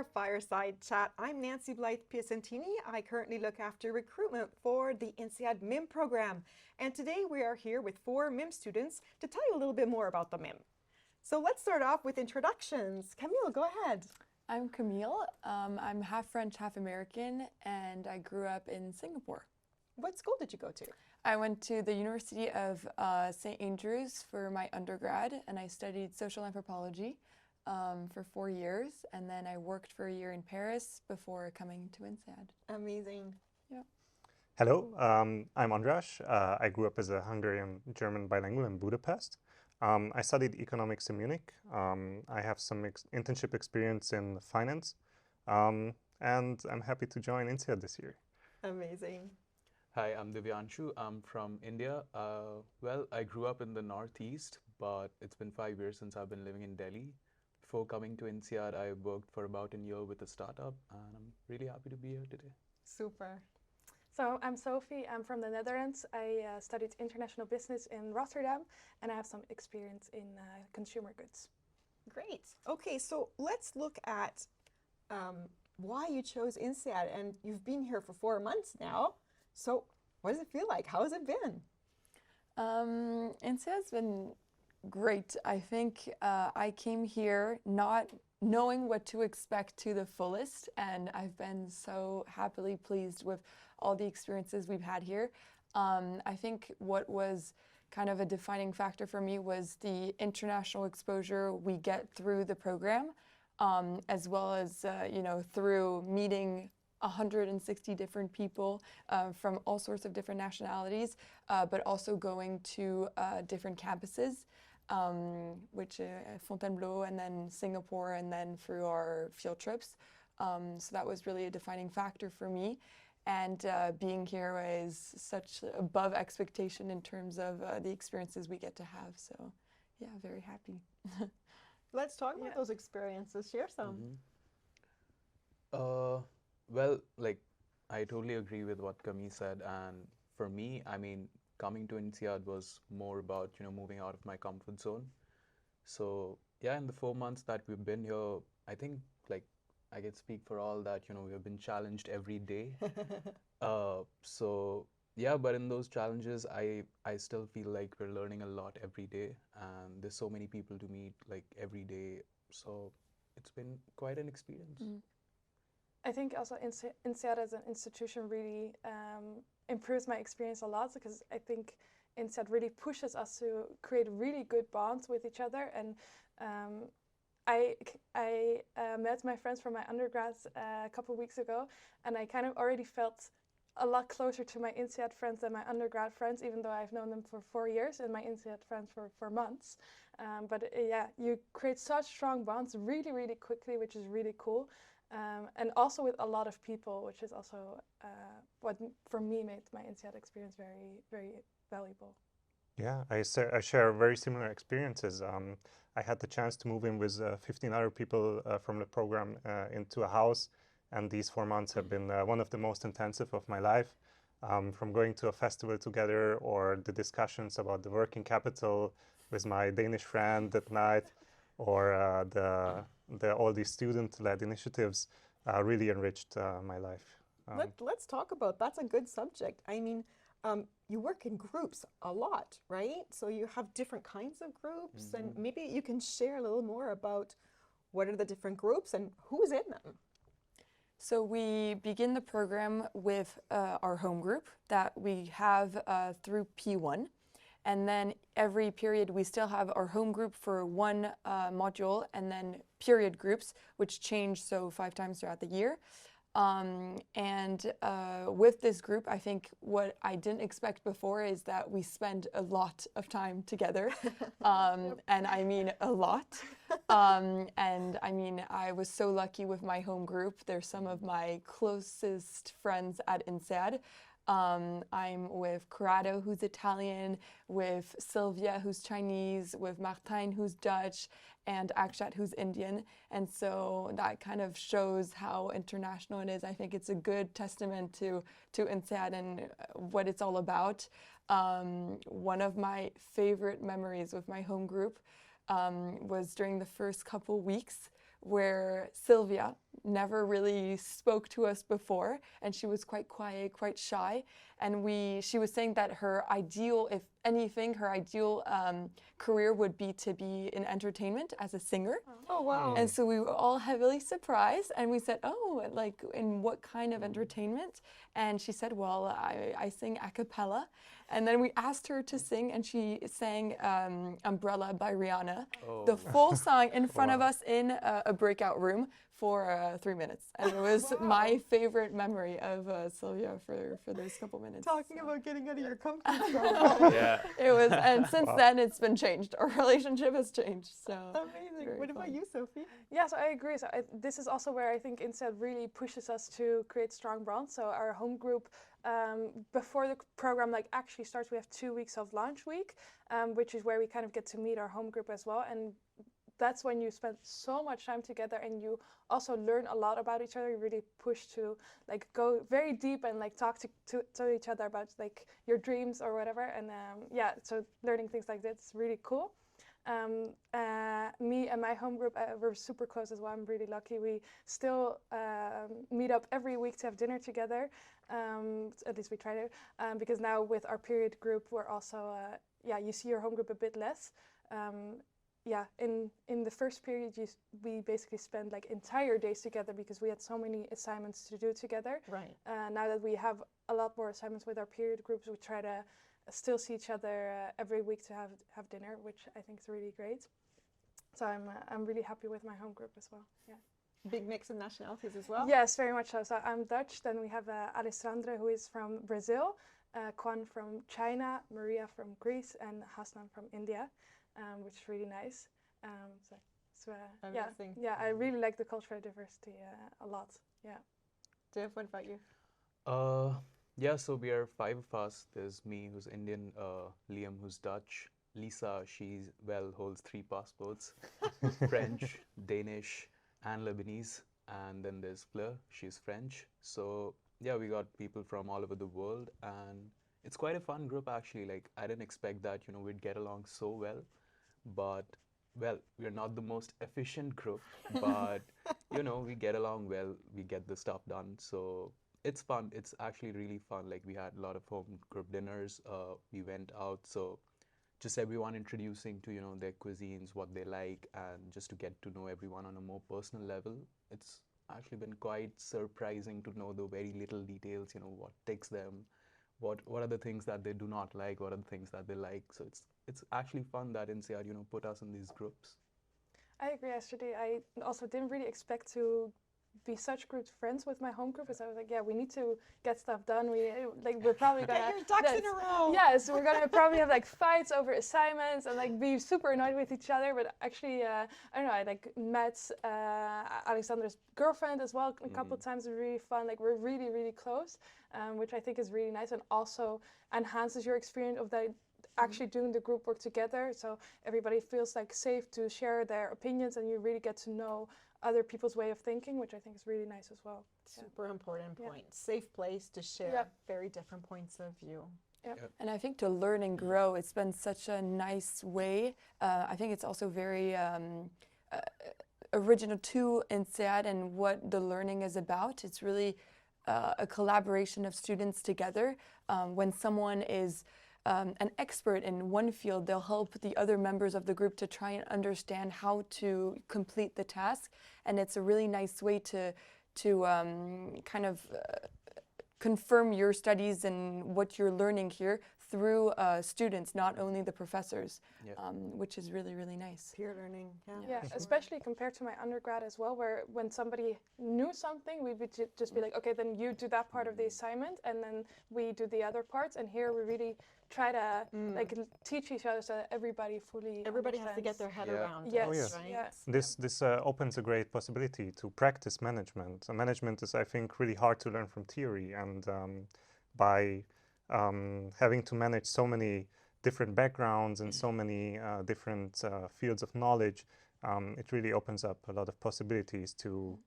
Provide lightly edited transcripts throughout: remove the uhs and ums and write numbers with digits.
our Fireside Chat. I'm Nancy Blythe-Piacentini. I currently look after recruitment for the INSEAD MIM program. And today we are here with 4 MIM students to tell you a little bit more about the MIM. So let's start off with introductions. Camille, go ahead. I'm Camille. I'm half French, half American, and I grew up in Singapore. What school did you go to? I went to the University of St. Andrews for my undergrad, and I studied social anthropology for 4 years, and then I worked for a year in Paris before coming to INSEAD. Amazing. Yeah. Hello, I'm Andras. I grew up as a Hungarian-German bilingual in Budapest. I studied economics in Munich. I have some internship experience in finance, and I'm happy to join INSEAD this year. Amazing. Hi, I'm Divyanshu. I'm from India. Well, I grew up in the Northeast, but it's been 5 years since I've been living in Delhi. Before coming to INSEAD, I worked for about a year with a startup, and I'm really happy to be here today. Super. So I'm Sophie. I'm from the Netherlands. I studied international business in Rotterdam, and I have some experience in consumer goods. Great. Okay, so let's look at why you chose INSEAD, and you've been here for 4 months now. So what does it feel like? How has it been? INSEAD's been great. I think I came here not knowing what to expect to the fullest, and I've been so happily pleased with all the experiences we've had here. I think what was kind of a defining factor for me was the international exposure we get through the program, as well as through meeting 160 different people from all sorts of different nationalities, but also going to different campuses, which Fontainebleau and then Singapore, and then through our field trips. So that was really a defining factor for me. And being here is such above expectation in terms of the experiences we get to have. So yeah, very happy. Let's talk about those experiences. Share some. Well, I totally agree with what Camille said. And for me, I mean, coming to INSEAD was more about, moving out of my comfort zone. So yeah, in the 4 months that we've been here, I think I can speak for all that, we have been challenged every day. So yeah, but in those challenges, I still feel like we're learning a lot every day, and there's so many people to meet every day. So it's been quite an experience. I think also INSEAD as an institution really improves my experience a lot, because I think INSEAD really pushes us to create really good bonds with each other. And I met my friends from my undergrads a couple of weeks ago, and I kind of already felt a lot closer to my INSEAD friends than my undergrad friends, even though I've known them for 4 years and my INSEAD friends for months. But yeah, you create such strong bonds really, really quickly, which is really cool. And also with a lot of people, which is also what for me made my INSEAD experience very, very valuable. Yeah, I share very similar experiences. I had the chance to move in with 15 other people from the program into a house, and these 4 months have been one of the most intensive of my life. From going to a festival together, or the discussions about the working capital with my Danish friend at night, or all these student-led initiatives really enriched my life. Let's talk about, that's a good subject. I mean, you work in groups a lot, right? So you have different kinds of groups, and maybe you can share a little more about what are the different groups and who's in them. So we begin the program with our home group that we have through P1. And then every period we still have our home group for one module, and then period groups, which change 5 times throughout the year. With this group, I think what I didn't expect before is that we spend a lot of time together. And I mean a lot. And I mean, I was so lucky with my home group. They're some of my closest friends at INSEAD. I'm with Corrado, who's Italian, with Sylvia, who's Chinese, with Martijn, who's Dutch, and Akshat, who's Indian. And so that kind of shows how international it is. I think it's a good testament to INSEAD and what it's all about. One of my favorite memories with my home group was during the first couple weeks where Sylvia never really spoke to us before, and she was quite quiet, quite shy. And she was saying that her ideal, if anything, her ideal career would be to be in entertainment as a singer. Oh, wow. And so we were all heavily surprised, and we said, "Oh, like in what kind of entertainment?" And she said, "Well, I sing a cappella." And then we asked her to sing, and she sang "Umbrella" by Rihanna, the full song in front of Wow. us in a breakout room for 3 minutes. And it was my favorite memory of Sylvia for those couple minutes. Talking So about getting out of your comfort zone. Yeah. it was, and since then it's been changed. Our relationship has changed. So Amazing. very What about fun. you, Sophie? Yeah, so I agree. So this is also where I think INSEAD really pushes us to create strong bonds. So our home group, before the program like actually starts, we have 2 weeks of launch week, which is where we kind of get to meet our home group as well. And that's when you spend so much time together, and you also learn a lot about each other. You really push to like go very deep and like talk to each other about like your dreams or whatever. And yeah, so learning things like that is really cool. Me and my home group, we're super close as well. I'm really lucky. We still meet up every week to have dinner together. At least we try to, because now with our period group, we're also, yeah, you see your home group a bit less. Yeah, in the first period, we basically spent like entire days together because we had so many assignments to do together. Right. Now that we have a lot more assignments with our period groups, we try to still see each other every week to have dinner, which I think is really great. So I'm really happy with my home group as well. Yeah. Big mix of nationalities as well. Yes, very much so. So I'm Dutch. Then we have Alessandra, who is from Brazil, Kwan from China, Maria from Greece, and Hasnan from India, which is really nice. So yeah, Amazing. yeah, I really like the cultural diversity a lot. Yeah. Jeff, what about you? Yeah, so we are 5 of us. There's me, who's Indian, Liam, who's Dutch, Lisa, holds 3 passports, French, Danish, and Lebanese. And then there's Fleur, she's French. So yeah, we got people from all over the world, and it's quite a fun group actually. Like, I didn't expect that, we'd get along so well, but well, we're not the most efficient group, but we get along well, we get the stuff done. So it's fun. It's actually really fun. Like, we had a lot of home group dinners. We went out. So just everyone introducing to, their cuisines, what they like, and just to get to know everyone on a more personal level. It's actually been quite surprising to know the very little details, what ticks them, what are the things that they do not like, what are the things that they like. So it's actually fun that INSEAD, put us in these groups. I agree, yesterday. I also didn't really expect to be such good friends with my home group, as I was like, yeah, we need to get stuff done. We're probably gonna Get your ducks in a row. Yeah, so we're gonna probably have like fights over assignments and like be super annoyed with each other. But actually, I don't know. I like met Alexandra's girlfriend as well a couple of times. It was really fun. Like, we're really, really close, which I think is really nice and also enhances your experience of that. Actually doing the group work together, so everybody feels like safe to share their opinions, and you really get to know other people's way of thinking, which I think is really nice as well. Super important Yeah. point. Safe place to share Yep. very different points of view. And I think to learn and grow, it's been such a nice way. I think it's also very original to INSEAD and what the learning is about. It's really a collaboration of students together. When someone is an expert in one field, they'll help the other members of the group to try and understand how to complete the task. And it's a really nice way to kind of confirm your studies and what you're learning here through students, not only the professors, which is really, really nice. Peer learning. Yeah, especially compared to my undergrad as well, where when somebody knew something, we would just be like, okay, then you do that part of the assignment, and then we do the other parts. And here we really try to teach each other so that everybody has to get their head around Yes. Oh, yes. right? Yes. This opens a great possibility to practice management. Management is, I think, really hard to learn from theory, and by having to manage so many different backgrounds and so many different fields of knowledge, it really opens up a lot of possibilities to,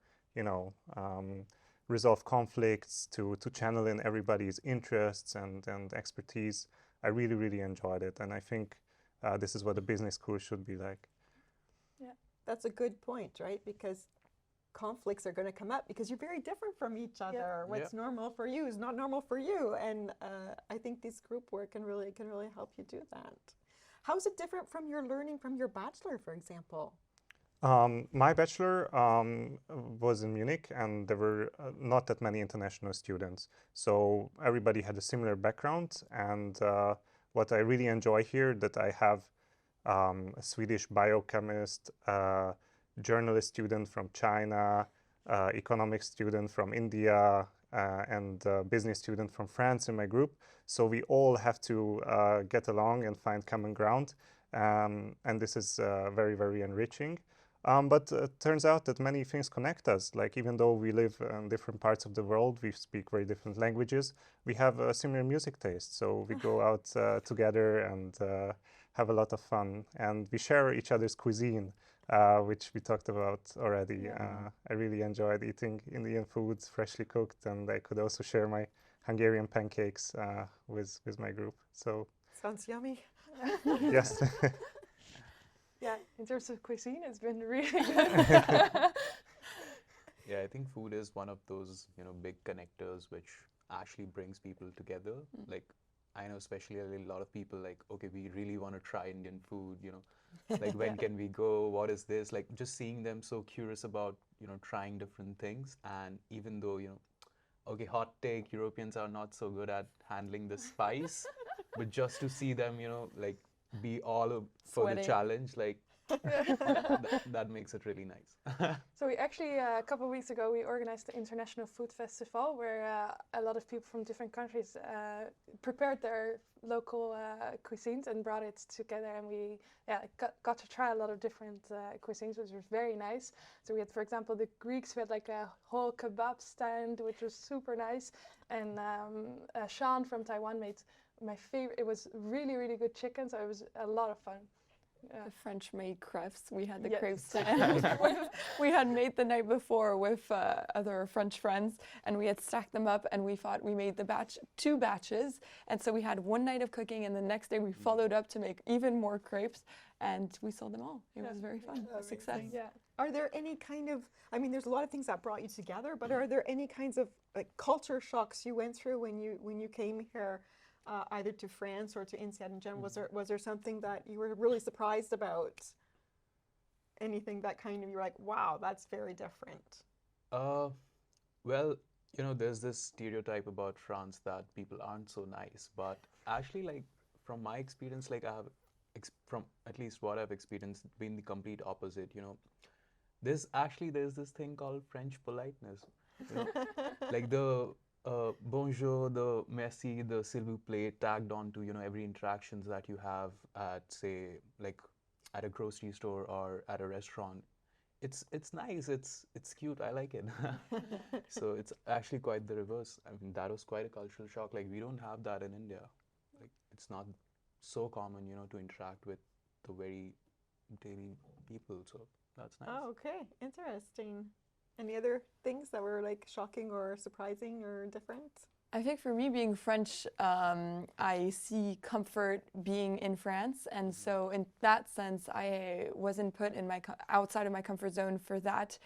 resolve conflicts, to channel in everybody's interests and expertise. I really, really enjoyed it, and I think this is what a business school should be like. that's a good point, right? Because conflicts are going to come up because you're very different from each other. What's normal for you is not normal for you, and I think this group work can really help you do that. How's it different from your learning from your bachelor, for example? My bachelor was in Munich, and there were not that many international students. So everybody had a similar background. And what I really enjoy here, that I have a Swedish biochemist, journalist student from China, economics student from India, and business student from France in my group. So we all have to get along and find common ground. And this is very, very enriching. But it turns out that many things connect us. Like, even though we live in different parts of the world, we speak very different languages, we have a similar music taste. So we go out together and have a lot of fun. And we share each other's cuisine, which we talked about already. I really enjoyed eating Indian food, freshly cooked, and I could also share my Hungarian pancakes with my group. So sounds yummy. Yes. Yeah, in terms of cuisine, it's been really good. Yeah, I think food is one of those, big connectors which actually brings people together. Like, I know especially a lot of people like, okay, we really want to try Indian food, like when can we go? What is this? Like, just seeing them so curious about, trying different things. And even though, okay, hot take, Europeans are not so good at handling the spice, but just to see them, like be all for the challenge, like that makes it really nice. So we actually, a couple of weeks ago, we organized the International Food Festival where a lot of people from different countries prepared their local cuisines and brought it together, and we got to try a lot of different cuisines, which was very nice. So we had, for example, the Greeks, we had like a whole kebab stand, which was super nice, and Sean from Taiwan made my favorite. It was really, really good chicken, so it was a lot of fun. The French made crepes. We had the crepes we had made the night before with other French friends, and we had stacked them up, and we thought we made the two batches, and so we had one night of cooking, and the next day we followed up to make even more crepes, and we sold them all. It was very fun. A success. Yeah. Are there any kind of, I mean, there's a lot of things that brought you together, but are there any kinds of like culture shocks you went through when you came here? Either to France or to INSEAD in general, was there something that you were really surprised about? Anything that kind of, you're like, wow, that's very different? Well, there's this stereotype about France that people aren't so nice, but actually, like, from my experience, like, I have, from at least what I've experienced, been the complete opposite, there's this thing called French politeness, like the bonjour, the merci, the s'il vous plaît tagged on to, every interactions that you have at, say, like at a grocery store or at a restaurant. It's nice, it's cute, I like it. So it's actually quite the reverse. I mean, that was quite a cultural shock. Like, we don't have that in India. Like, it's not so common, to interact with the very daily people. So that's nice. Oh, okay, interesting. Any other things that were like shocking or surprising or different? I think for me, being French, I see comfort being in France, and so in that sense, I wasn't put in outside of my comfort zone for that,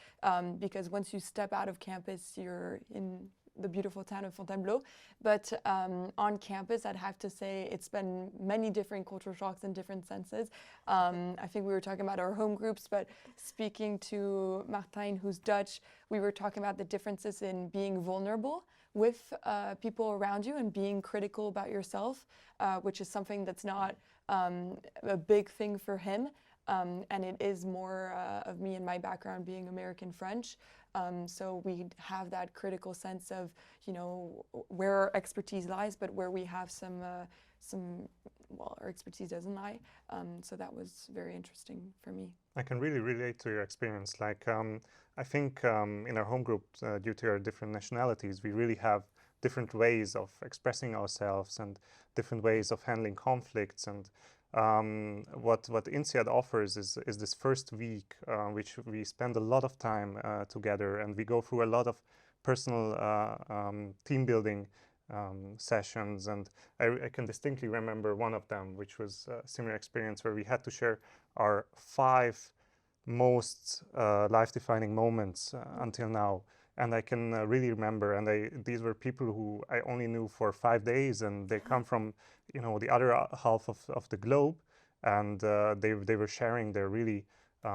because once you step out of campus, you're in the beautiful town of Fontainebleau. But on campus, I'd have to say it's been many different cultural shocks in different senses. I think we were talking about our home groups, but speaking to Martijn, who's Dutch, we were talking about the differences in being vulnerable with people around you and being critical about yourself, which is something that's not a big thing for him. And it is more of me and my background being American French. So we have that critical sense of, where our expertise lies, but where we have our expertise doesn't lie. So that was very interesting for me. I can really relate to your experience. Like, I think in our home group, due to our different nationalities, we really have different ways of expressing ourselves and different ways of handling conflicts. And what INSEAD offers is this first week, which we spend a lot of time together, and we go through a lot of personal team building sessions. And I can distinctly remember one of them, which was a similar experience where we had to share our 5 most life-defining moments until now. And I can really remember, and these were people who I only knew for 5 days, and they come from, the other half of the globe, and they were sharing their really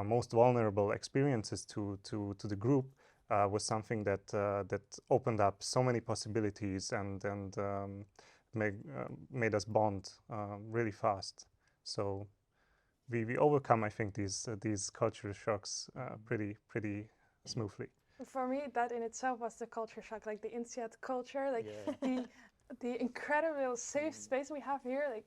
most vulnerable experiences to the group. Was something that opened up so many possibilities and made us bond really fast. So we overcome, I think, these cultural shocks pretty smoothly. For me, that in itself was the culture shock, like the INSEAD culture, like Yeah. the incredible safe space we have here. Like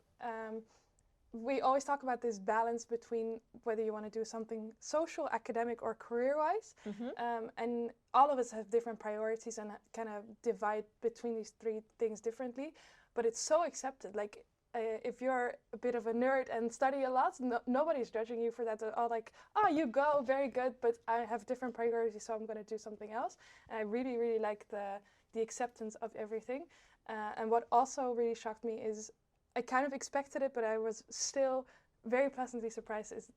we always talk about this balance between whether you want to do something social, academic, or career-wise, and all of us have different priorities and kind of divide between these three things differently. But it's so accepted. Like if you're a bit of a nerd and study a lot, nobody's judging you for that at all. Like, oh, you go, very good, but I have different priorities, so I'm going to do something else. And I really, really like the acceptance of everything. And what also really shocked me is I kind of expected it, but I was still very pleasantly surprised is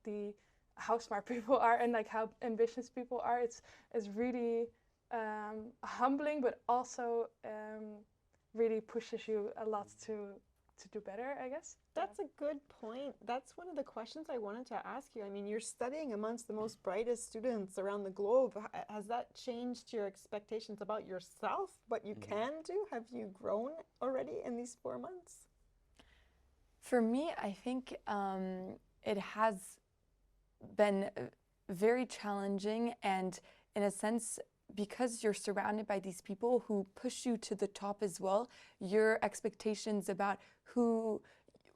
how smart people are and like how ambitious people are. It's really humbling, but also really pushes you a lot to do better, I guess. That's a good point. That's one of the questions I wanted to ask you. I mean, you're studying amongst the most brightest students around the globe. Has that changed your expectations about yourself, what you can do? Have you grown already in these 4 months? For me, I think it has been very challenging, and in a sense, because you're surrounded by these people who push you to the top as well, your expectations about who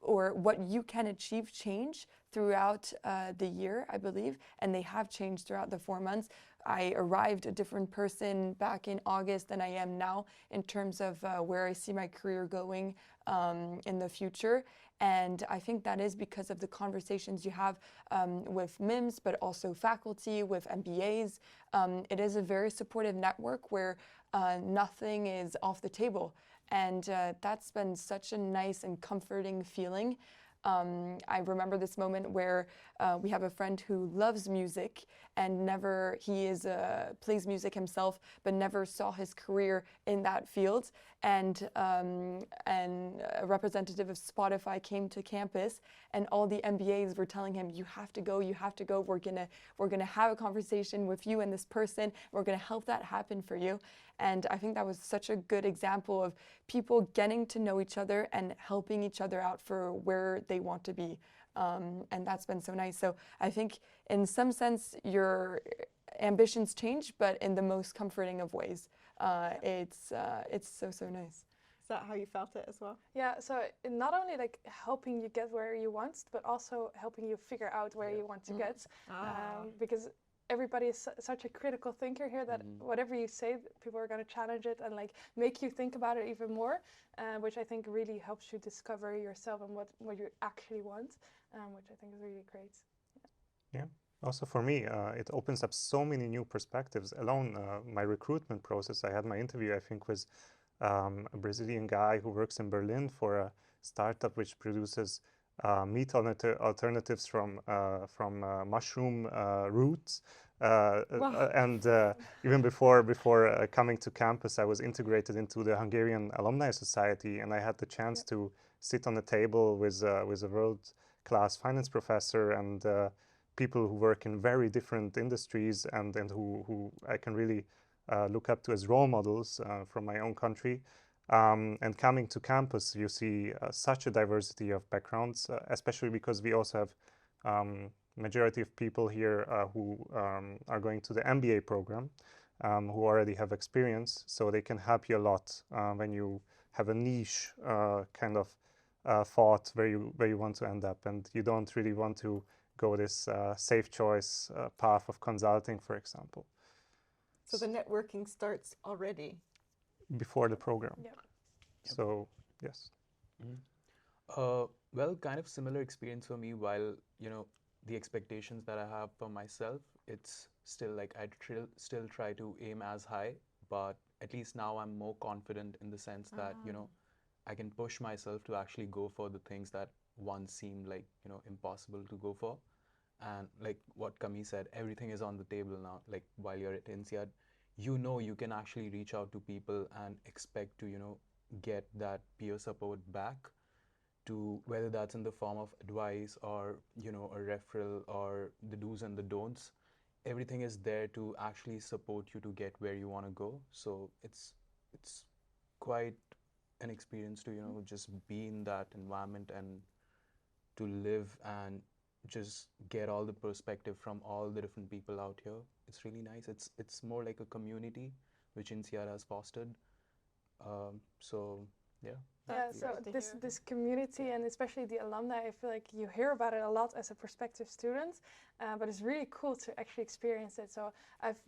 or what you can achieve change throughout the year, I believe, and they have changed throughout the 4 months. I arrived a different person back in August than I am now in terms of where I see my career going in the future. And I think that is because of the conversations you have with MIMS, but also faculty, with MBAs. It is a very supportive network where nothing is off the table. And that's been such a nice and comforting feeling. I remember this moment where we have a friend who loves music and plays music himself, but never saw his career in that field. And a representative of Spotify came to campus, and all the MBAs were telling him, "You have to go, you have to go. We're gonna have a conversation with you and this person. We're gonna help that happen for you." And I think that was such a good example of people getting to know each other and helping each other out for where they want to be. And that's been so nice. So I think in some sense, your ambitions change, but in the most comforting of ways. It's so nice. Is that how you felt it as well? Yeah, so not only like helping you get where you want, but also helping you figure out where you want to get. Because everybody is such a critical thinker here that whatever you say, people are going to challenge it and like make you think about it even more, which I think really helps you discover yourself and what you actually want, which I think is really great. Yeah. Also for me, it opens up so many new perspectives. Alone, my recruitment process, I had my interview, I think, with a Brazilian guy who works in Berlin for a startup which produces meat alternatives from mushroom roots. And even before coming to campus, I was integrated into the Hungarian Alumni Society, and I had the chance to sit on a table with a world-class finance professor and people who work in very different industries and who I can really look up to as role models from my own country. And coming to campus, you see such a diversity of backgrounds, especially because we also have majority of people here who are going to the MBA program, who already have experience, so they can help you a lot when you have a niche kind of thought where you want to end up, and you don't really want to go this safe choice path of consulting, for example. So the networking starts already before the program. Yeah. So yes. Well, kind of similar experience for me. While the expectations that I have for myself, it's still like I still try to aim as high, but at least now I'm more confident in the sense that I can push myself to actually go for the things that once seemed like impossible to go for. And like what Kami said, everything is on the table now. Like while you're at INSEAD, you know you can actually reach out to people and expect to, get that peer support back, to whether that's in the form of advice or, a referral or the do's and the don'ts. Everything is there to actually support you to get where you want to go. So it's quite an experience to, just be in that environment and to live and just get all the perspective from all the different people out here. It's really nice. It's more like a community which INSEAD has fostered. So yeah. Yeah, That's so great to this hear. this community and especially the alumni, I feel like you hear about it a lot as a prospective student, but it's really cool to actually experience it. So I've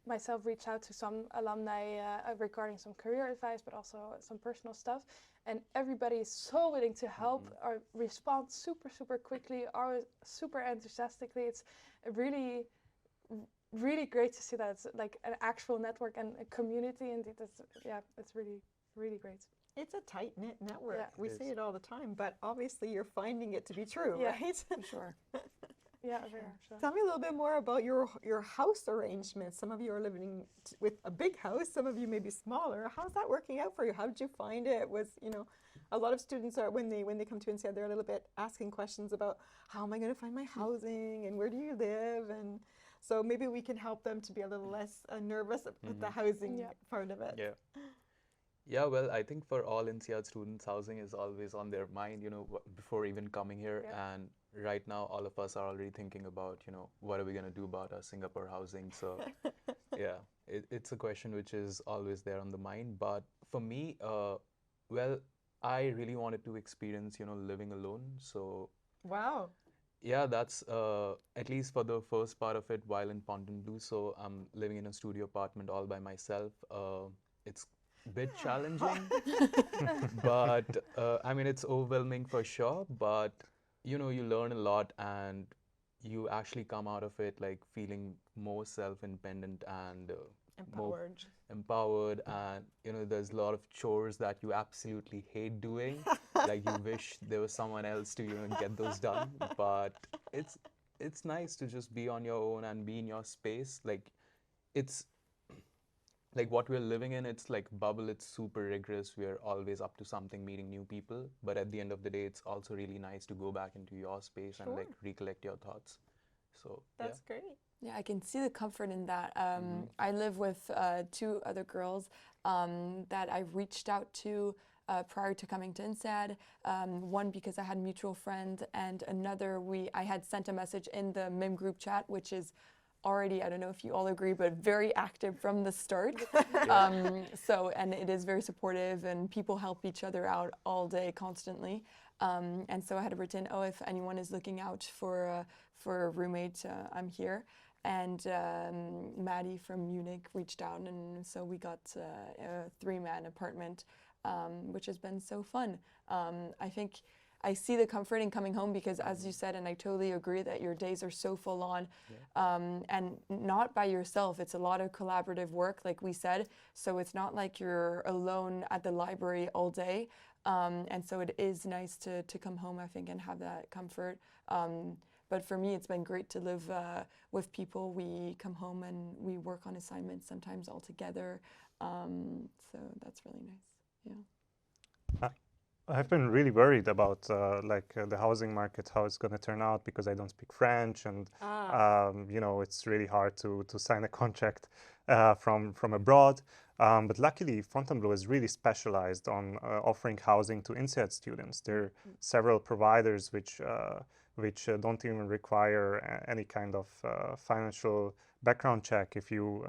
myself reached out to some alumni regarding some career advice, but also some personal stuff, and everybody is so willing to help or respond super quickly, or super enthusiastically. It's really really great to see that it's like an actual network and a community. Indeed, it's really great. It's a tight-knit network. Yeah. We It say is. it all the time, but obviously you're finding it to be true, Yeah. right? For sure. Yeah, very much so. Tell me a little bit more about your house arrangements. Some of you are living with a big house, some of you may be smaller. How's that working out for you? How did you find it? Was, a lot of students are when they come to INSEAD, they're a little bit asking questions about how am I going to find my housing and where do you live, and so maybe we can help them to be a little less nervous with the housing Yeah. part of it. Yeah. Yeah, well, I think for all INSEAD students, housing is always on their mind, before even coming here. Yeah. And right now, all of us are already thinking about, what are we going to do about our Singapore housing? So, yeah, it's a question which is always there on the mind. But for me, well, I really wanted to experience, living alone. So, Wow. yeah, that's at least for the first part of it while in Fontainebleau. So I'm living in a studio apartment all by myself. It's a bit challenging, but I mean, it's overwhelming for sure. But you learn a lot and you actually come out of it like feeling more self-independent and more Empowered. empowered. And there's a lot of chores that you absolutely hate doing, like you wish there was someone else to get those done. But it's nice to just be on your own and be in your space. Like it's like what we're living in, it's like bubble, it's super rigorous, we're always up to something, meeting new people, but at the end of the day it's also really nice to go back into your space and like Sure. recollect your thoughts. So That's great. Yeah, I can see the comfort in that. Mhm. I live with two other girls that I reached out to prior to coming to INSEAD. One because I had a mutual friend, and another I had sent a message in the MIM group chat, which is already, I don't know if you all agree, but very active from the start. And it is very supportive, and people help each other out all day, constantly. And so I had written, oh, if anyone is looking out for a roommate, I'm here. And Maddie from Munich reached out, and so we got a 3-man apartment, which has been so fun. I think I see the comfort in coming home because, as you said, and I totally agree, that your days are so full on, and not by yourself. It's a lot of collaborative work, like we said. So it's not like you're alone at the library all day. And so it is nice to come home, I think, and have that comfort. But for me, it's been great to live with people. We come home and we work on assignments sometimes all together. So that's really nice. Yeah. I've been really worried about the housing market, how it's going to turn out, because I don't speak French, and it's really hard to sign a contract from abroad. But luckily, Fontainebleau is really specialized on offering housing to INSEAD students. There are several providers which don't even require any kind of financial background check if you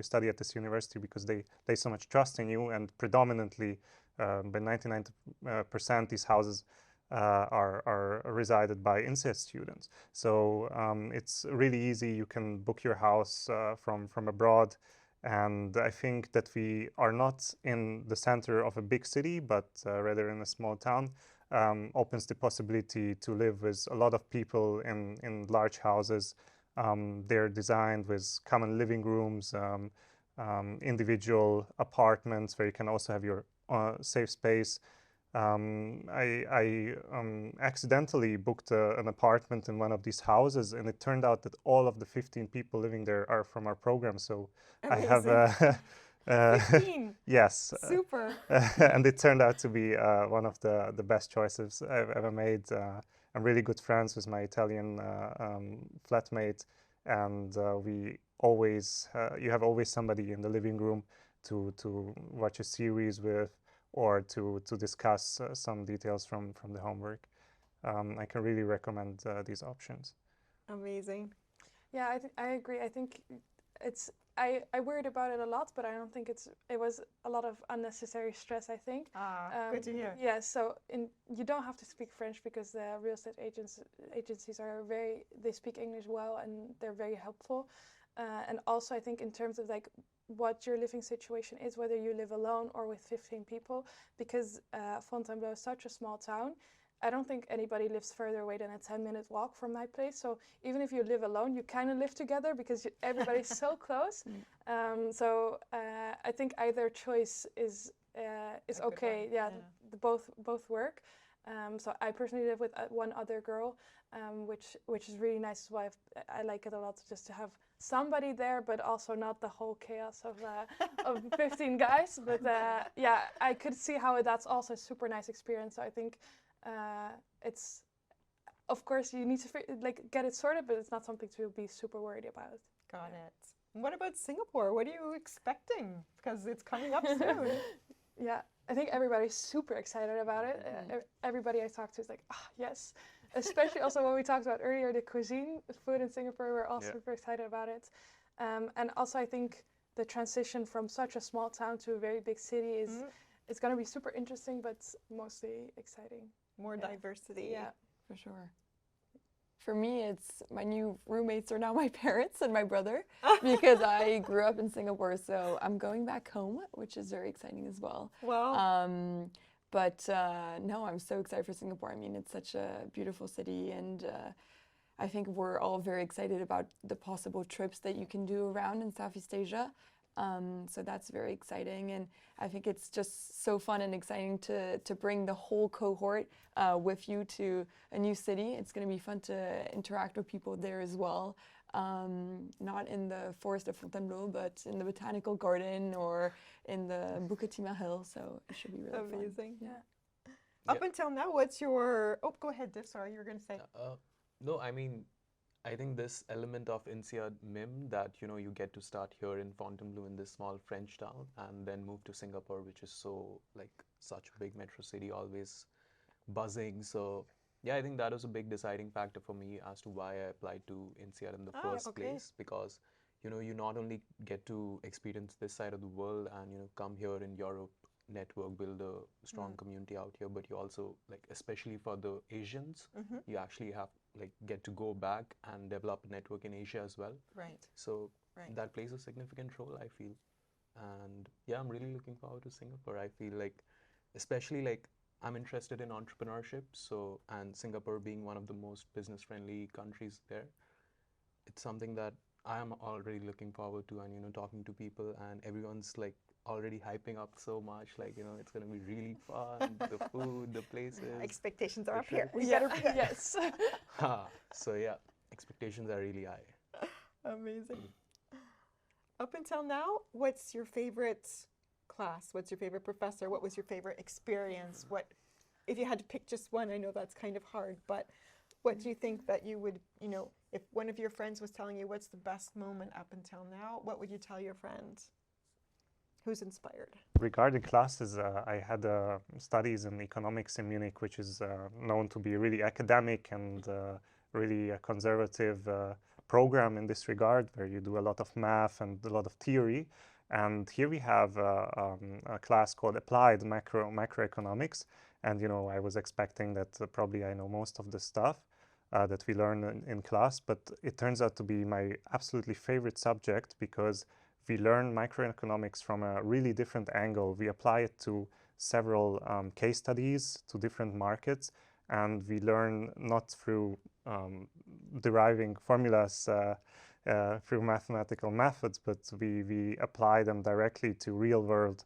study at this university, because they place so much trust in you, and predominantly by 99% these houses are resided by INSEAD students. So it's really easy. You can book your house from abroad. And I think that we are not in the center of a big city, but rather in a small town. Opens the possibility to live with a lot of people in large houses. They're designed with common living rooms, individual apartments where you can also have your safe space. I accidentally booked an apartment in one of these houses, and it turned out that all of the 15 people living there are from our program. So I have Amazing. 15. yes, Super. and it turned out to be one of the best choices I've ever made. I'm really good friends with my Italian flatmate, and we always you have always somebody in the living room to watch a series with, or to discuss some details from the homework. I can really recommend these options. Amazing. Yeah, I agree. I think it's I worried about it a lot, but I don't think it was a lot of unnecessary stress, I think. Good to hear. Yeah, so you don't have to speak French because the real estate agencies are they speak English well and they're very helpful. And also I think in terms of like what your living situation is, whether you live alone or with 15 people, because Fontainebleau is such a small town, I don't think anybody lives further away than a 10-minute walk from my place. So even if you live alone, you kind of live together because everybody's so close. So I think either choice is okay. Yeah, both work. So I personally live with one other girl, which is really nice as well. I like it a lot just to have somebody there, but also not the whole chaos of 15 guys. But yeah, I could see how that's also a super nice experience. So I think it's, of course, you need to get it sorted, but it's not something to be super worried about. Got it. What about Singapore? What are you expecting? Because it's coming up soon. Yeah, I think everybody's super excited about it. Everybody I talk to is like, ah, yes. Especially also what we talked about earlier, the cuisine, food in Singapore, we're all super excited about it. And also I think the transition from such a small town to a very big city is it's going to be super interesting, but mostly exciting. More diversity. Yeah, for sure. For me, it's my new roommates are now my parents and my brother because I grew up in Singapore, so I'm going back home, which is very exciting as well. Wow. But no, I'm so excited for Singapore. I mean, it's such a beautiful city, and I think we're all very excited about the possible trips that you can do around in Southeast Asia. So that's very exciting, and I think it's just so fun and exciting to bring the whole cohort with you to a new city. It's going to be fun to interact with people there as well. Not in the forest of Fontainebleau, but in the botanical garden or in the Bukatima Hill. So it should be really fun. Amazing. Yeah. Up until now, what's your... Oh, go ahead, Div. Sorry, you were going to say. No, I mean, I think this element of INSEAD MIM that, you get to start here in Fontainebleau in this small French town and then move to Singapore, which is so, such a big metro city, always buzzing. So, yeah, I think that was a big deciding factor for me as to why I applied to INSEAD in the first place, because, you not only get to experience this side of the world and, come here in Europe, network, build a strong community out here, but you also, especially for the Asians, you actually have get to go back and develop a network in Asia as well. Right. So that plays a significant role, I feel. And yeah, I'm really looking forward to Singapore. I feel especially I'm interested in entrepreneurship, so, and Singapore being one of the most business friendly countries there, it's something that I am already looking forward to, and talking to people, and everyone's already hyping up so much, it's going to be really fun, the food, the places. Expectations are up here. We better, yes. So yeah, expectations are really high. Amazing. Up until now, what's your favorite class? What's your favorite professor? What was your favorite experience? What, if you had to pick just one, I know that's kind of hard, but what do you think that you would, if one of your friends was telling you what's the best moment up until now, what would you tell your friend? Who's inspired? Regarding classes, I had studies in economics in Munich, which is known to be really academic and really a conservative program in this regard, where you do a lot of math and a lot of theory. And here we have a class called Applied Macroeconomics. And, I was expecting that probably I know most of the stuff that we learn in class, but it turns out to be my absolutely favorite subject, because we learn microeconomics from a really different angle. We apply it to several case studies, to different markets, and we learn not through deriving formulas through mathematical methods, but we apply them directly to real-world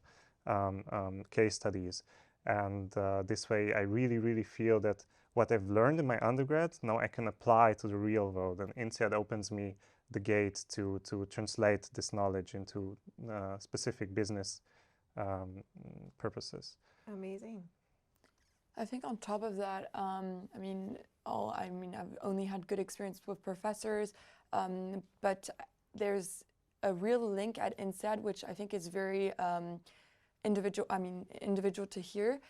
case studies. And this way, I really, really feel that what I've learned in my undergrad, now I can apply to the real world. And INSEAD opens me the gate to translate this knowledge into specific business purposes. Amazing. I think on top of that, I've only had good experience with professors, but there's a real link at INSEAD, which I think is very individual to hear,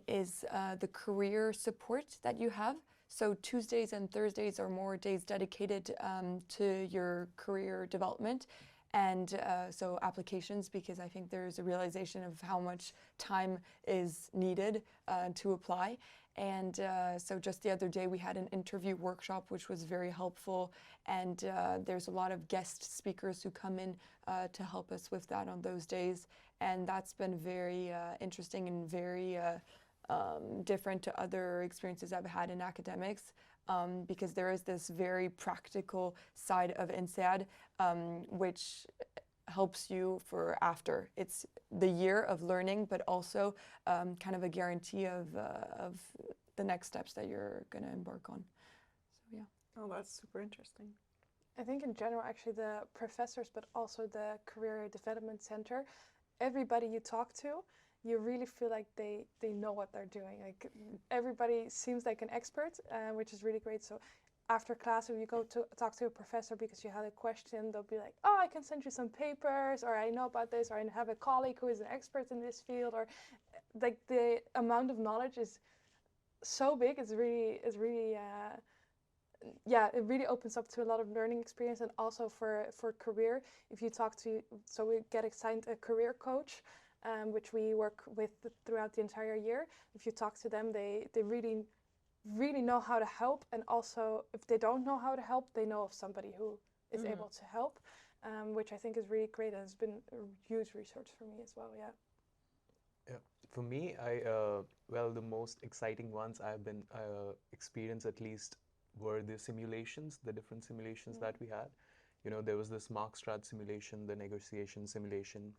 is the career support that you have. So Tuesdays and Thursdays are more days dedicated to your career development. And so applications, because I think there's a realization of how much time is needed to apply. And so just the other day we had an interview workshop, which was very helpful. And there's a lot of guest speakers who come in to help us with that on those days. And that's been very interesting and very different to other experiences I've had in academics. Because there is this very practical side of INSEAD, which helps you for after. It's the year of learning, but also kind of a guarantee of the next steps that you're going to embark on. So yeah. Oh, that's super interesting. I think in general, actually, the professors, but also the Career Development Center, everybody you talk to, you really feel like they know what they're doing. Like everybody seems like an expert, which is really great. So after class, if you go to talk to a professor because you had a question, they'll be like, oh, I can send you some papers, or I know about this, or I have a colleague who is an expert in this field, or like the amount of knowledge is so big. It really opens up to a lot of learning experience, and also for career. If you talk to, so we get assigned a career coach, which we work with throughout the entire year. If you talk to them, they really know how to help, and also if they don't know how to help, they know of somebody who is able to help, which I think is really great, and has been a huge resource for me as well. Yeah. Yeah. For me, the most exciting ones I've been experienced at least were the simulations, the different simulations that we had. You know, there was this Mark Strat simulation, the negotiation simulation.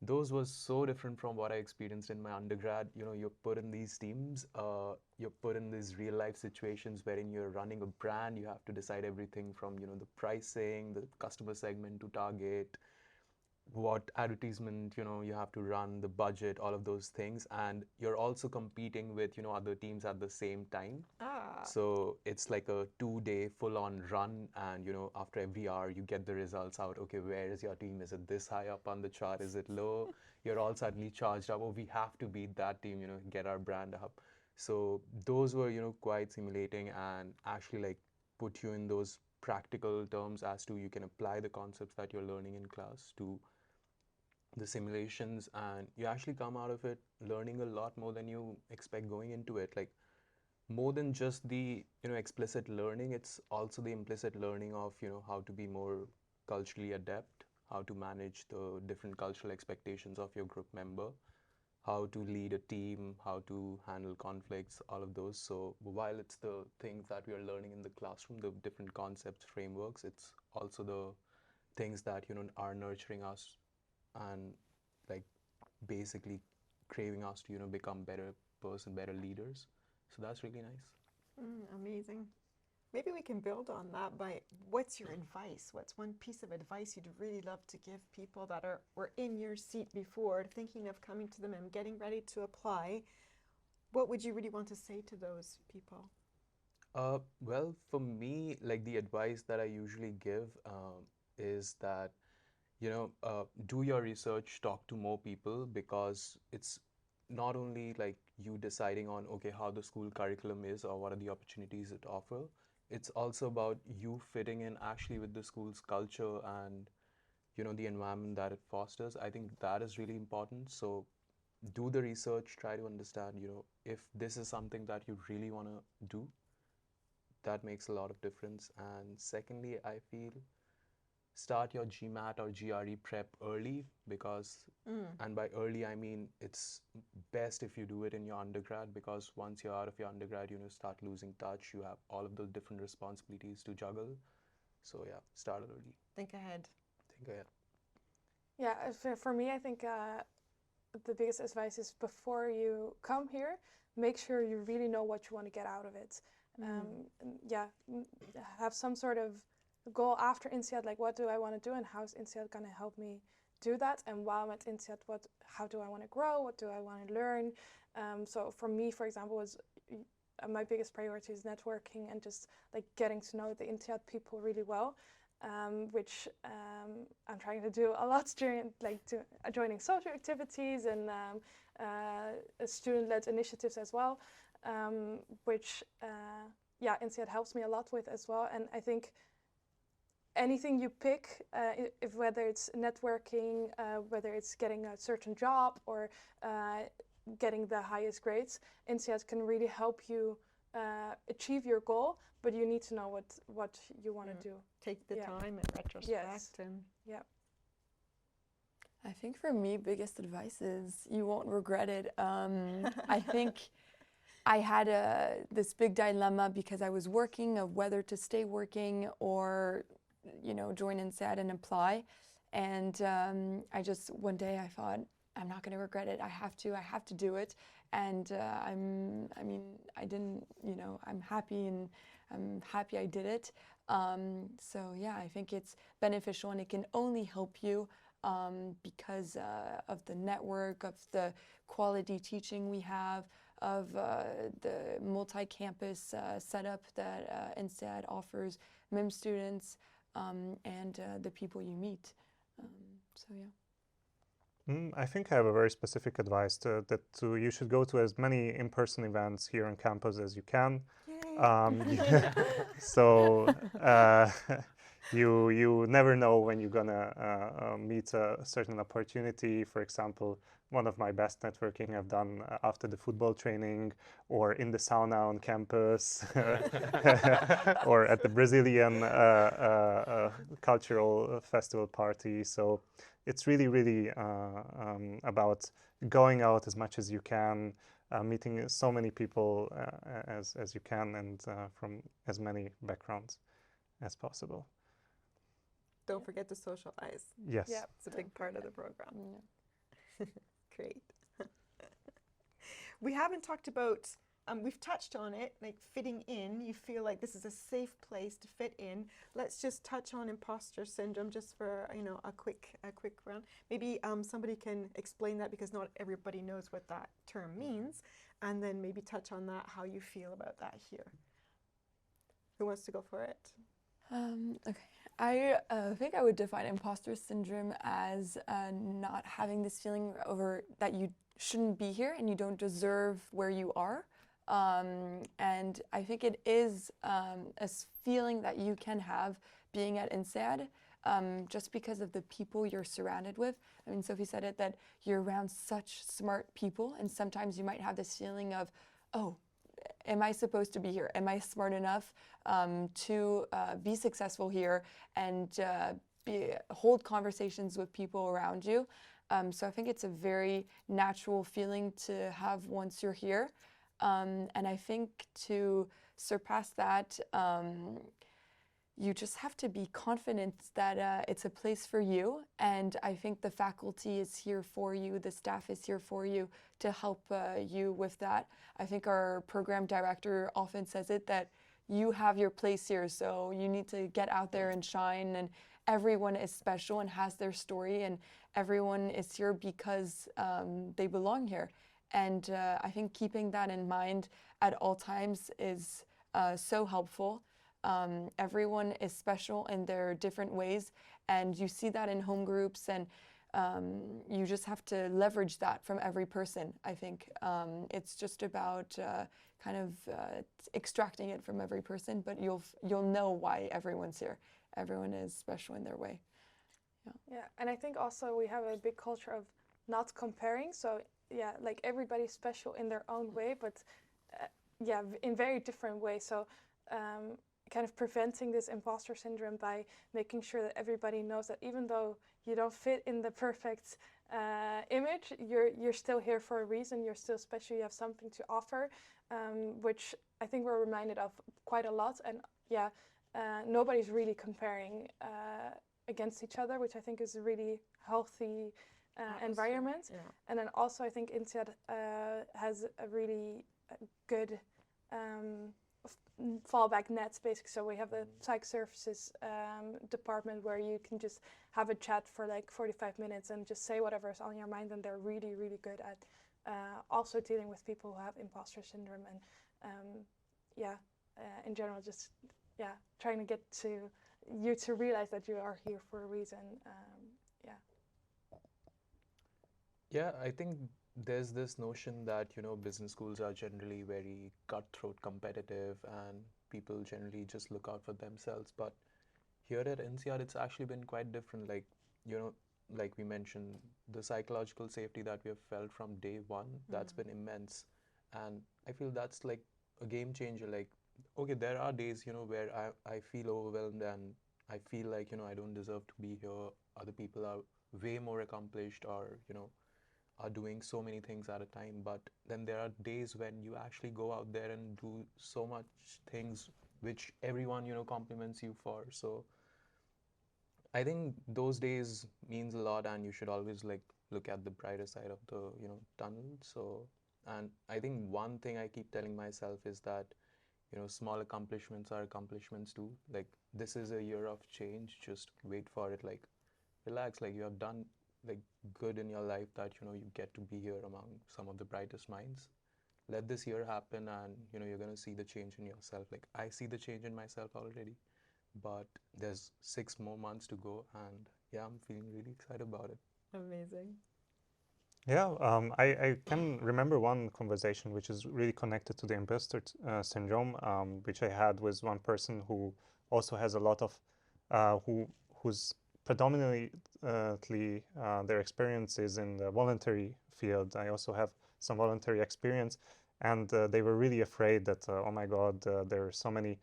Those was so different from what I experienced in my undergrad. You know, you're put in these teams, you're put in these real life situations wherein you're running a brand. You have to decide everything from, you know, the pricing, the customer segment to target, what advertisement, you know, you have to run, the budget, all of those things. And you're also competing with, you know, other teams at the same time. So it's like a 2-day full-on run, and, you know, after every hour you get the results out. Okay, where is your team? Is it this high up on the chart? Is it low? You're all suddenly charged up. Oh, we have to beat that team, you know, get our brand up. So those were, you know, quite simulating, and actually like put you in those practical terms as to you can apply the concepts that you're learning in class to the simulations, and you actually come out of it learning a lot more than you expect going into it. Like, more than just the, you know, explicit learning, it's also the implicit learning of, you know, how to be more culturally adept, how to manage the different cultural expectations of your group member, how to lead a team, how to handle conflicts, all of those. So while it's the things that we are learning in the classroom, the different concepts, frameworks, it's also the things that, you know, are nurturing us and like basically craving us to, you know, become better person, better leaders. So that's really nice. Amazing. Maybe we can build on that by, what's your advice? What's one piece of advice you'd really love to give people that were in your seat before, thinking of coming to them and getting ready to apply? What would you really want to say to those people? Well, for me, like the advice that I usually give is that, you know, do your research, talk to more people, because it's not only like you deciding on, okay, how the school curriculum is or what are the opportunities it offer. It's also about you fitting in actually with the school's culture and, you know, the environment that it fosters. I think that is really important. So do the research, try to understand, you know, if this is something that you really want to do. That makes a lot of difference. And secondly, I feel start your GMAT or GRE prep early, because, and by early I mean it's best if you do it in your undergrad, because once you're out of your undergrad, you know, start losing touch. You have all of the different responsibilities to juggle. So yeah, start early. Think ahead. Think ahead. Yeah, for me, I think the biggest advice is before you come here, make sure you really know what you want to get out of it. Have some sort of goal after INSEAD, like what do I want to do and how is INSEAD going to help me do that? And while I'm at INSEAD, how do I want to grow? What do I want to learn? So for me, for example, my biggest priority is networking and just like getting to know the INSEAD people really well, which I'm trying to do a lot during joining social activities and student-led initiatives as well, which INSEAD helps me a lot with as well. And I think anything you pick, if whether it's networking, whether it's getting a certain job or getting the highest grades, INSEAD can really help you achieve your goal, but you need to know what you want to do. Take the time in retrospect. And I think for me, biggest advice is you won't regret it. I think I had this big dilemma because I was working of whether to stay working or join INSEAD and apply. And I just, one day I thought, I'm not going to regret it. I have to do it. And I didn't, I'm happy and I'm happy I did it. So yeah, I think it's beneficial and it can only help you because of the network, of the quality teaching we have, of the multi-campus setup that INSEAD offers MIM students, and the people you meet. So yeah. I think I have a very specific advice you should go to as many in-person events here on campus as you can. So you never know when you're gonna meet a certain opportunity. For example, one of my best networking I've done after the football training or in the sauna on campus or at the Brazilian cultural festival party. So it's really about going out as much as you can, meeting so many people as you can, and from as many backgrounds as possible. Don't forget to socialize. Yes. Yeah, it's a big part of the program. Yeah. Great. We haven't talked about, we've touched on it, like fitting in. You feel like this is a safe place to fit in. Let's just touch on imposter syndrome just for, a quick round. Maybe somebody can explain that because not everybody knows what that term means. And then maybe touch on that, how you feel about that here. Who wants to go for it? Okay. I think I would define imposter syndrome as not having this feeling over that you shouldn't be here and you don't deserve where you are. And I think it is a feeling that you can have being at INSEAD just because of the people you're surrounded with. I mean, Sophie said it, that you're around such smart people, and sometimes you might have this feeling of, oh, am I supposed to be here? Am I smart enough to be successful here and hold conversations with people around you? So I think it's a very natural feeling to have once you're here. And I think to surpass that, you just have to be confident that it's a place for you. And I think the faculty is here for you, the staff is here for you to help you with that. I think our program director often says it, that you have your place here, so you need to get out there and shine, and everyone is special and has their story, and everyone is here because they belong here. And I think keeping that in mind at all times is so helpful. Everyone is special in their different ways, and you see that in home groups, and you just have to leverage that from every person. I think it's just about extracting it from every person, but you'll know why everyone's here. Everyone is special in their way. Yeah, and I think also we have a big culture of not comparing. So yeah, like everybody's special in their own way, but in very different ways. So kind of preventing this imposter syndrome by making sure that everybody knows that even though you don't fit in the perfect image, you're still here for a reason. You're still special. You have something to offer, which I think we're reminded of quite a lot. And nobody's really comparing against each other, which I think is a really healthy Atmosphere, environment. yeah. And then also I think INSEAD has a really good fallback nets, basically. So we have the psych services department where you can just have a chat for like 45 minutes and just say whatever's on your mind, and they're really, really good at also dealing with people who have imposter syndrome and in general just trying to get you to realize that you are here for a reason. Yeah, I think there's this notion that, business schools are generally very cutthroat competitive and people generally just look out for themselves. But here at INSEAD, it's actually been quite different. Like, like we mentioned, the psychological safety that we have felt from day one, that's been immense. And I feel that's like a game changer. Like, okay, there are days, where I feel overwhelmed and I feel like, I don't deserve to be here. Other people are way more accomplished or, are doing so many things at a time. But then there are days when you actually go out there and do so much things which everyone, compliments you for. So I think those days means a lot, and you should always like look at the brighter side of the, tunnel. So, and I think one thing I keep telling myself is that, small accomplishments are accomplishments too. Like, this is a year of change. Just wait for it. Like, relax. Like, you have done like good in your life that, you get to be here among some of the brightest minds. Let this year happen, and, you're going to see the change in yourself. Like, I see the change in myself already, but there's 6 more months to go, and yeah, I'm feeling really excited about it. Amazing. Yeah, I can remember one conversation which is really connected to the imposter syndrome, which I had with one person who also has a lot of, who's predominantly their experience is in the voluntary field. I also have some voluntary experience, and they were really afraid that, oh my God, there are so many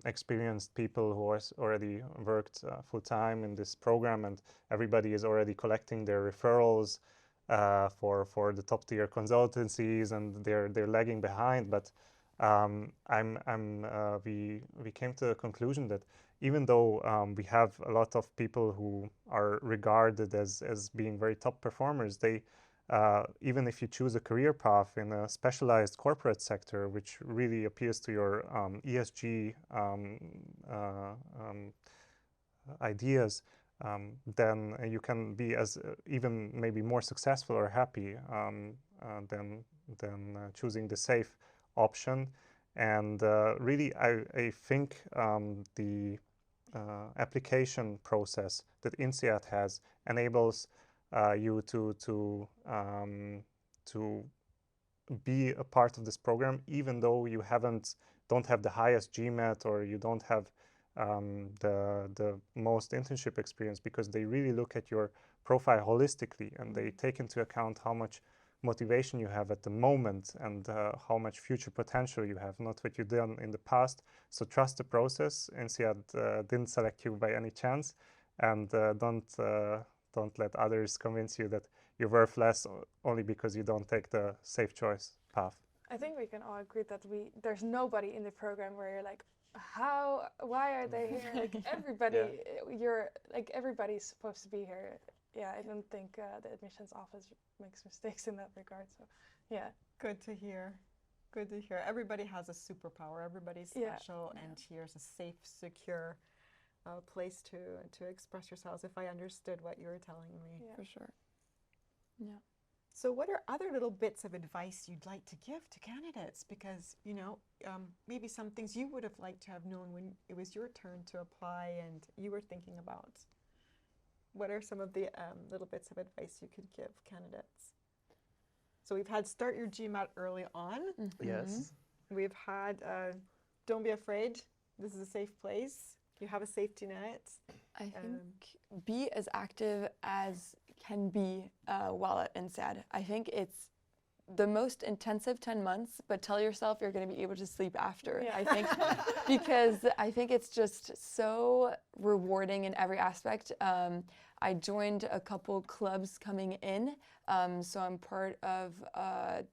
experienced people who has already worked full-time in this program, and everybody is already collecting their referrals for the top tier consultancies, and they're lagging behind. But we came to the conclusion that even though we have a lot of people who are regarded as being very top performers, they even if you choose a career path in a specialized corporate sector, which really appeals to your ESG ideas, then you can be as even maybe more successful or happy than choosing the safe option. And really, I think the application process that INSEAD has enables you to be a part of this program, even though you don't have the highest GMAT or you don't have the most internship experience, because they really look at your profile holistically, and they take into account how much motivation you have at the moment and how much future potential you have, not what you've done in the past. So trust the process. INSEAD didn't select you by any chance, and don't let others convince you that you're worth less only because you don't take the safe choice path. I think we can all agree that there's nobody in the program where you're like, why are they here? Like everybody, everybody's supposed to be here. Yeah, I don't think the admissions office makes mistakes in that regard. So, yeah. Good to hear. Good to hear. Everybody has a superpower. Everybody's special, and here's a safe, secure place to express yourselves, if I understood what you were telling me. Yeah. For sure. Yeah. So what are other little bits of advice you'd like to give to candidates? Because, maybe some things you would have liked to have known when it was your turn to apply and you were thinking about. What are some of the little bits of advice you could give candidates? So we've had start your GMAT early on. Mm-hmm. Yes. We've had don't be afraid. This is a safe place. You have a safety net. I think be as active as can be while at INSEAD. I think it's the most intensive 10 months, but tell yourself you're going to be able to sleep after. Yeah. I think because I think it's just so rewarding in every aspect. I joined a couple clubs coming in, so I'm part of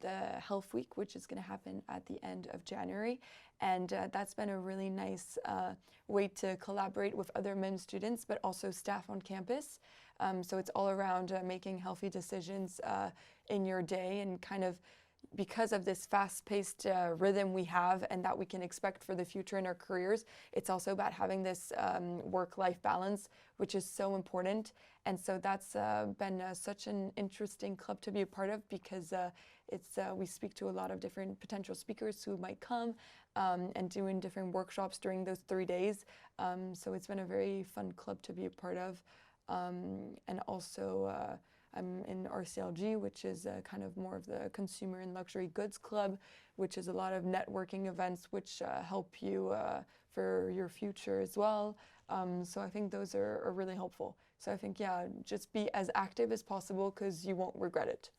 the Health Week, which is going to happen at the end of January. And that's been a really nice way to collaborate with other MIM students, but also staff on campus. So it's all around making healthy decisions in your day, and kind of because of this fast-paced rhythm we have and that we can expect for the future in our careers, it's also about having this work-life balance, which is so important. And so that's been such an interesting club to be a part of, because we speak to a lot of different potential speakers who might come and doing different workshops during those 3 days. So it's been a very fun club to be a part of. And also I'm in RCLG, which is kind of more of the consumer and luxury goods club, which is a lot of networking events which help you for your future as well. So I think those are really helpful. So I think, yeah, just be as active as possible, because you won't regret it.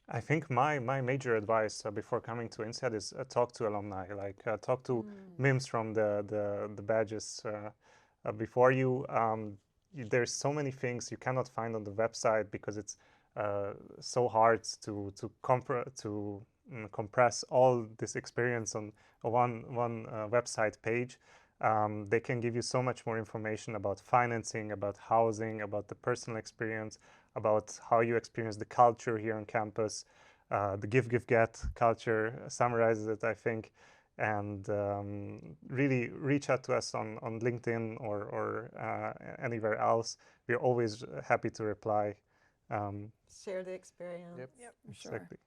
I think my major advice before coming to INSEAD is talk to alumni, like talk to MIMs from the badges before you. There's so many things you cannot find on the website, because it's so hard to compress all this experience on one website page. They can give you so much more information about financing, about housing, about the personal experience, about how you experience the culture here on campus. The give, give, get culture summarizes it, I think. And really reach out to us on LinkedIn or anywhere else. We're always happy to reply. Share the experience. Yep. Sure. Exactly.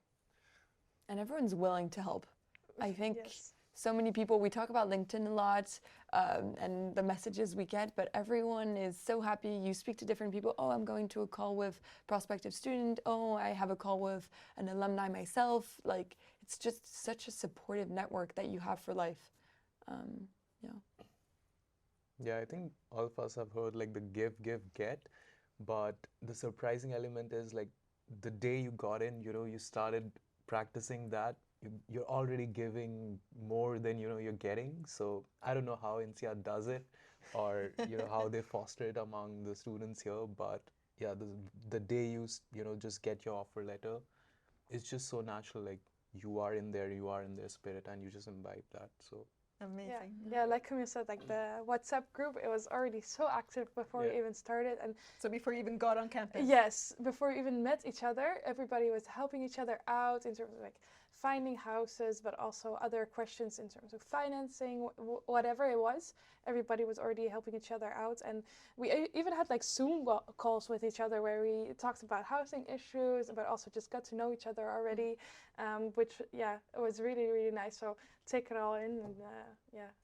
And everyone's willing to help. I think Yes. so many people, we talk about LinkedIn a lot and the messages we get, but everyone is so happy. You speak to different people. Oh, I'm going to a call with prospective student. Oh, I have a call with an alumni myself. Like, it's just such a supportive network that you have for life. Yeah, I think all of us have heard like the give, give, get, but the surprising element is like the day you got in, you started practicing that, you're already giving more than you're getting. So I don't know how INSEAD does it, or how they foster it among the students here, but yeah, the day you just get your offer letter, it's just so natural. Like you are in their spirit, and you just imbibe that. So Amazing. Yeah, like Camille said, like the WhatsApp group, it was already so active before we even started. And So before you even got on campus? yes, before we even met each other, everybody was helping each other out in terms of like finding houses, but also other questions in terms of financing, whatever it was. Everybody was already helping each other out. And we even had like Zoom calls with each other where we talked about housing issues, but also just got to know each other already, which, yeah, it was really, really nice. So take it all in and,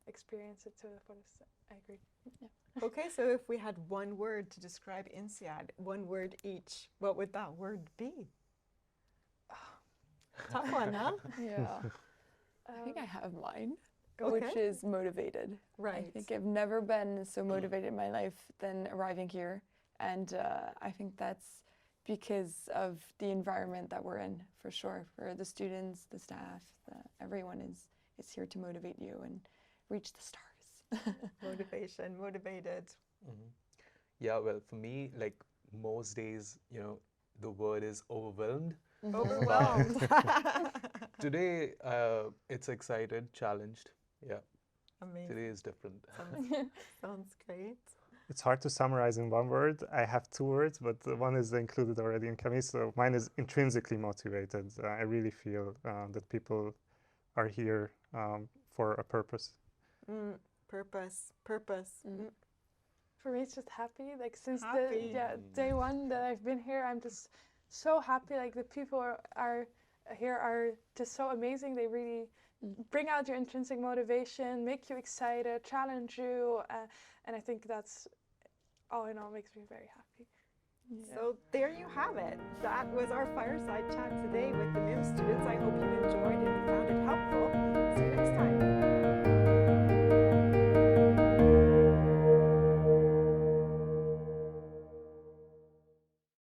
experience it to the fullest. I agree. Yeah. Okay, so if we had one word to describe INSEAD, one word each, what would that word be? Tough one, huh? Yeah. I think I have mine, Okay. which is motivated. Right. I think I've never been so motivated in my life than arriving here. And I think that's because of the environment that we're in, for sure. For the students, the staff, everyone is here to motivate you and reach the stars. Motivation, motivated. yeah, well, for me, like most days, the word is overwhelmed. Overwhelmed. Today, it's excited, challenged. Yeah, Amazing. today is different. Sounds great. It's hard to summarize in one word. I have two words, but one is included already in Camille. So mine is intrinsically motivated. I really feel that people are here for a purpose. Purpose. For me, it's just happy. Like since Happy. day one that I've been here, I'm just so happy. Like the people are here are just so amazing. They really bring out your intrinsic motivation, make you excited, challenge you, and I think that's all in all makes me very happy. So there you have it. That was our fireside chat today with the MIM students. I hope you